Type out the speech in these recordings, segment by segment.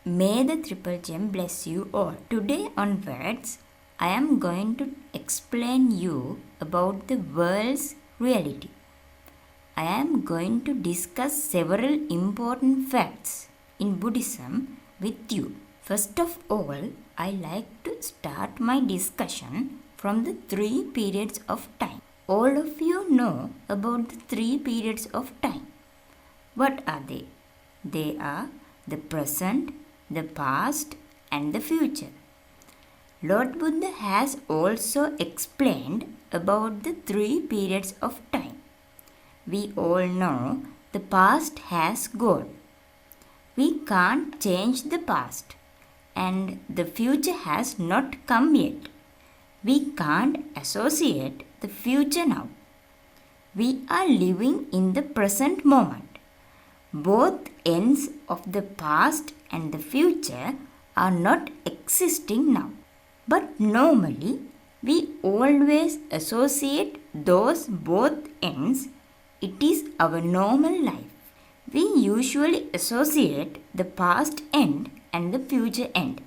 May the Triple Gem bless you all. Today onwards, I am going to explain you about the world's reality. I am going to discuss several important facts in Buddhism with you. First of all, I like to start my discussion from the 3 periods of time. All of you know about the 3 periods of time. What are they? They are the present, the past, and the future. Lord Buddha has also explained about the 3 periods of time. We all know the past has gone. We can't change the past, and the future has not come yet. We can't associate the future now. We are living in the present moment. Both ends of the past and the future are not existing now. But normally, we always associate those both ends. It is our normal life. We usually associate the past end and the future end.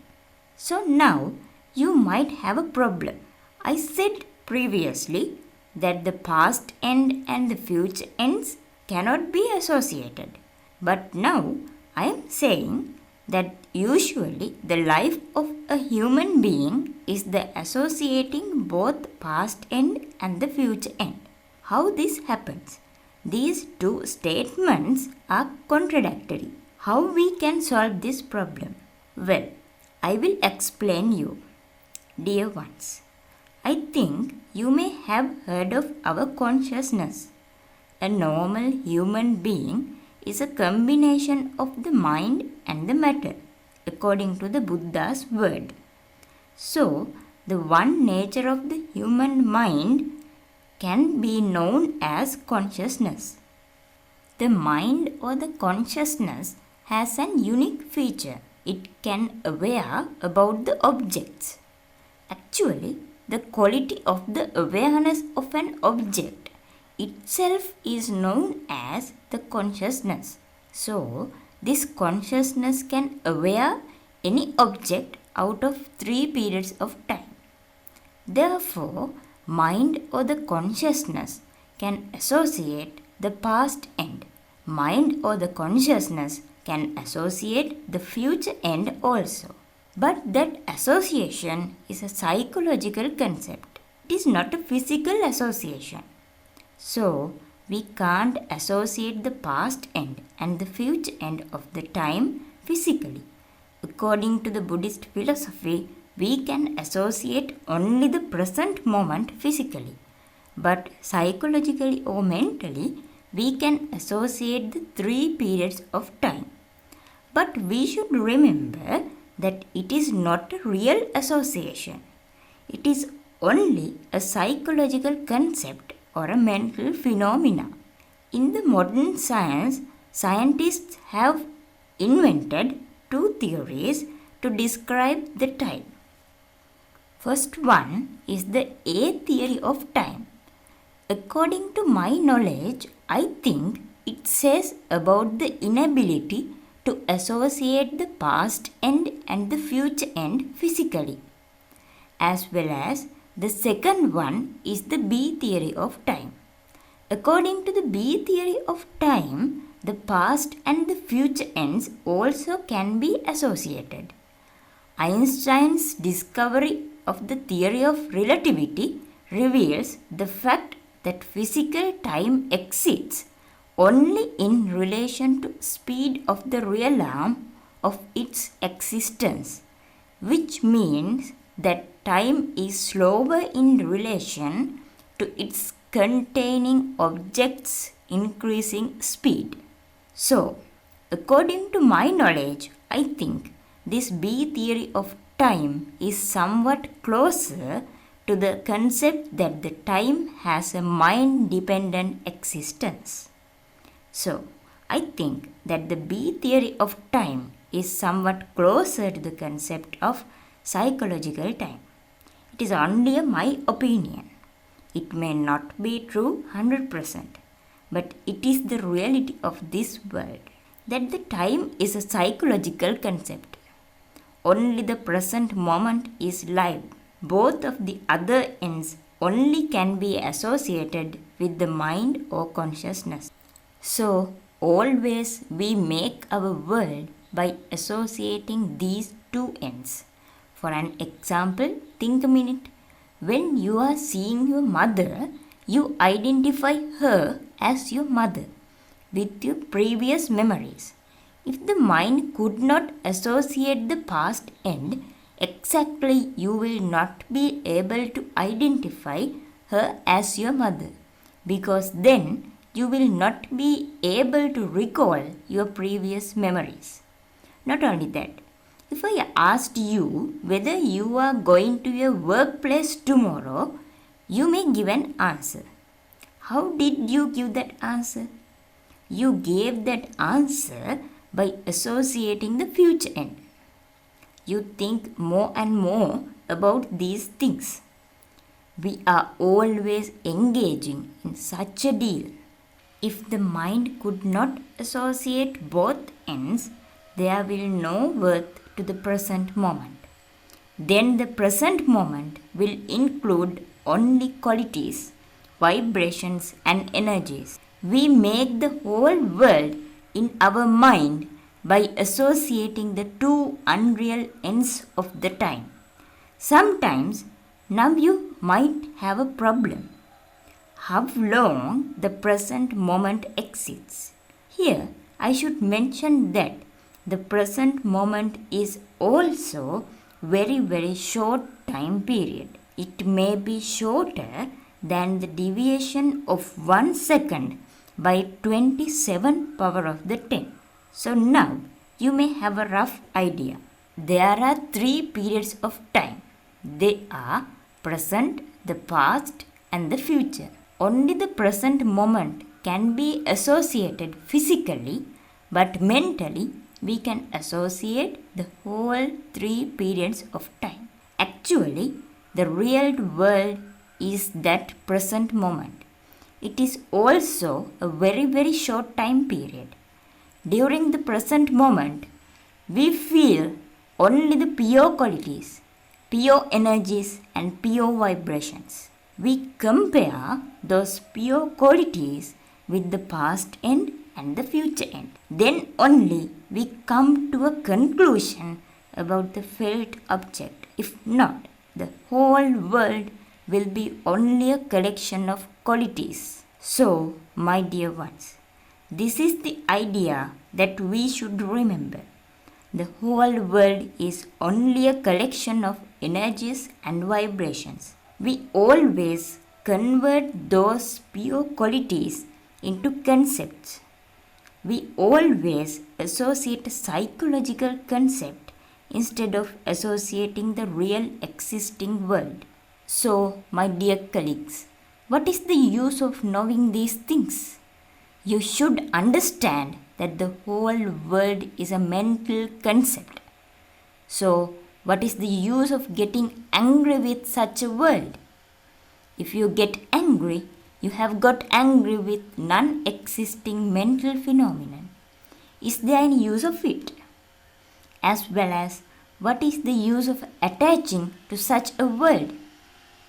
So now, you might have a problem. I said previously that the past end and the future ends cannot be associated. But now I am saying that usually the life of a human being is the associating both past end and the future end. How this happens? These two statements are contradictory. How we can solve this problem? Well, I will explain you. Dear ones, I think you may have heard of our consciousness. A normal human being is a combination of the mind and the matter, according to the Buddha's word. So, the one nature of the human mind can be known as consciousness. The mind or the consciousness has an unique feature. It can aware about the objects. Actually, the quality of the awareness of an object itself is known as the consciousness. So, this consciousness can aware any object out of 3 periods of time. Therefore, mind or the consciousness can associate the past end. Mind or the consciousness can associate the future end also. But that association is a psychological concept. It is not a physical association. So, we can't associate the past end and the future end of the time physically. According to the Buddhist philosophy, we can associate only the present moment physically. But psychologically or mentally, we can associate the 3 periods of time. But we should remember that it is not a real association. It is only a psychological concept or a mental phenomena. In the modern science, scientists have invented 2 theories to describe the time. First one is the A theory of time. According to my knowledge, I think it says about the inability to associate the past end and the future end physically. As well as the second one is the B theory of time. According to the B theory of time, the past and the future ends also can be associated. Einstein's discovery of the theory of relativity reveals the fact that physical time exists only in relation to speed of the realm of its existence, which means that time is slower in relation to its containing objects' increasing speed. So, according to my knowledge, I think this B theory of time is somewhat closer to the concept that the time has a mind-dependent existence. So, I think that the B theory of time is somewhat closer to the concept of psychological time. It is only my opinion. It may not be true 100%, but it is the reality of this world that the time is a psychological concept. only the present moment is live. Both of the other ends only can be associated with the mind or consciousness. So, always we make our world by associating these two ends. For an example, think a minute. When you are seeing your mother, you identify her as your mother with your previous memories. If the mind could not associate the past end, exactly you will not be able to identify her as your mother, because then you will not be able to recall your previous memories. Not only that, if I asked you whether you are going to your workplace tomorrow, you may give an answer. How did you give that answer? You gave that answer by associating the future end. You think more and more about these things. We are always engaging in such a deal. If the mind could not associate both ends, there will no worth to the present moment. Then the present moment will include only qualities, vibrations and energies. We make the whole world in our mind by associating the two unreal ends of the time. Sometimes now you might have a problem. How long the present moment exists? Here I should mention that the present moment is also very short time period. It may be shorter than the deviation of 1 second by 27 power of the 10. So now you may have a rough idea. There are 3 periods of time. They are present, the past and the future. Only the present moment can be associated physically, but mentally we can associate the whole 3 periods of time. Actually, the real world is that present moment. It is also a very short time period. During the present moment, we feel only the pure qualities, pure energies and pure vibrations. We compare those pure qualities with the past end and the future end. Then only we come to a conclusion about the felt object. If not, the whole world will be only a collection of qualities. So, my dear ones, this is the idea that we should remember. The whole world is only a collection of energies and vibrations. We always convert those pure qualities into concepts. We always associate a psychological concept instead of associating the real existing world. So, my dear colleagues, what is the use of knowing these things? You should understand that the whole world is a mental concept. So, what is the use of getting angry with such a world? If you get angry, you have got angry with non-existing mental phenomenon. Is there any use of it? As well as, what is the use of attaching to such a world?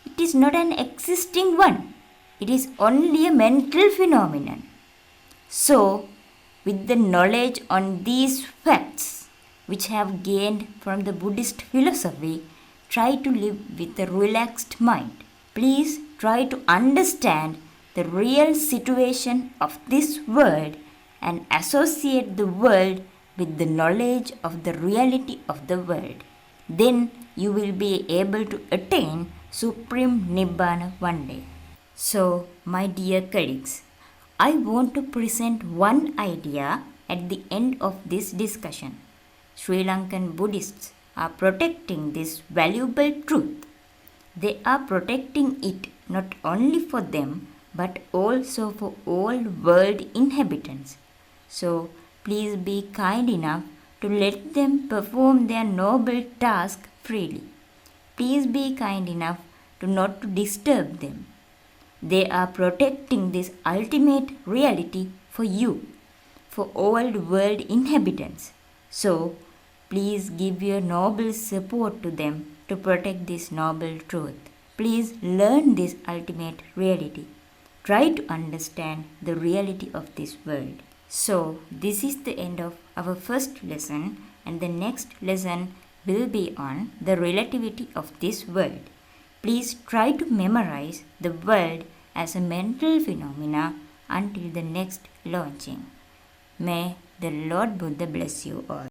It is not an existing one. It is only a mental phenomenon. So, with the knowledge on these facts, which have gained from the Buddhist philosophy, try to live with a relaxed mind. Please try to understand the real situation of this world and associate the world with the knowledge of the reality of the world. Then you will be able to attain Supreme Nibbana one day. So, my dear colleagues, I want to present one idea at the end of this discussion. Sri Lankan Buddhists are protecting this valuable truth. They are protecting it not only for them but also for all world inhabitants. So, please be kind enough to let them perform their noble task freely. Please be kind enough to not to disturb them. They are protecting this ultimate reality for you, for all world inhabitants. So, Please give your noble support to them to protect this noble truth. Please learn this ultimate reality. Try to understand the reality of this world. So, this is the end of our first lesson, and the next lesson will be on the relativity of this world. Please try to memorize the world as a mental phenomena until the next launching. May the Lord Buddha bless you all.